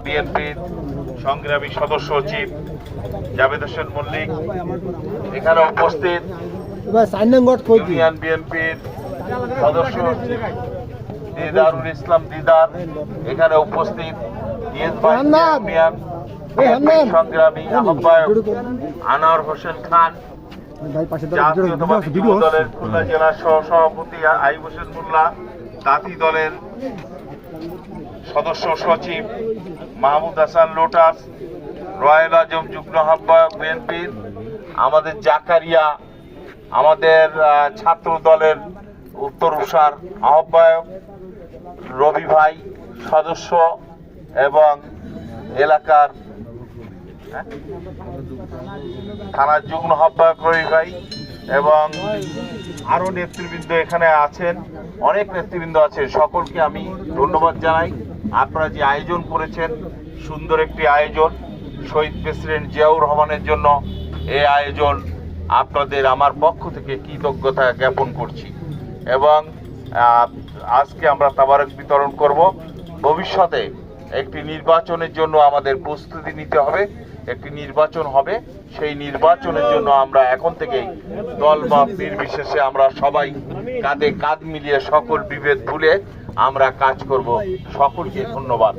বিএনপির সংগ্রামী সদস্য সচিব জাবেদ হোসেন মল্লিক, এখানে উপস্থিত ইউনিয়ন বিএনপির সদস্য সচিব দিদারুল ইসলাম দিদার, এখানে উপস্থিত সংগ্রামী আহ্বায়ক আনোয়ার হোসেন খান, জাতীয়তাবাদী যুব দলের খুলনা জেলা সহ সভাপতি আইব হোসেন মোল্লা, তাঁতি দলের সদস্য সচিব মাহমুদ হাসান লোটাস, রয়েল আজম যুগ্ম আহ্বায়ক বিএনপির, আমাদের জাকারিয়া, আমাদের ছাত্র দলের উত্তর উষার আহ্বায়ক রবি ভাই সদস্য, এবং এলাকার থানার যুগ্ম আহ্বায়ক রবি ভাই, এবং আরো নেতৃবৃন্দ এখানে আছেন, অনেক নেতৃবৃন্দ আছে। সকলকে আমি ধন্যবাদ জানাই। আপনারা যে আয়োজন করেছেন, সুন্দর একটি আয়োজন, শহীদ প্রেসিডেন্ট জিয়াউর রহমানের জন্য এই আয়োজন, আপনাদের আমার পক্ষ থেকে কৃতজ্ঞতা জ্ঞাপন করছি। এবং আজকে আমরা তাবারক বিতরণ করব। ভবিষ্যতে একটি নির্বাচনের জন্য আমাদের প্রস্তুতি নিতে হবে, একটি নির্বাচন হবে, সেই নির্বাচনের জন্য আমরা এখন থেকেই দল বা নির্বিশেষে আমরা সবাই কাঁধে কাঁধ মিলিয়ে সকল বিভেদ ভুলে আমরা কাজ করব। সকলকে ধন্যবাদ।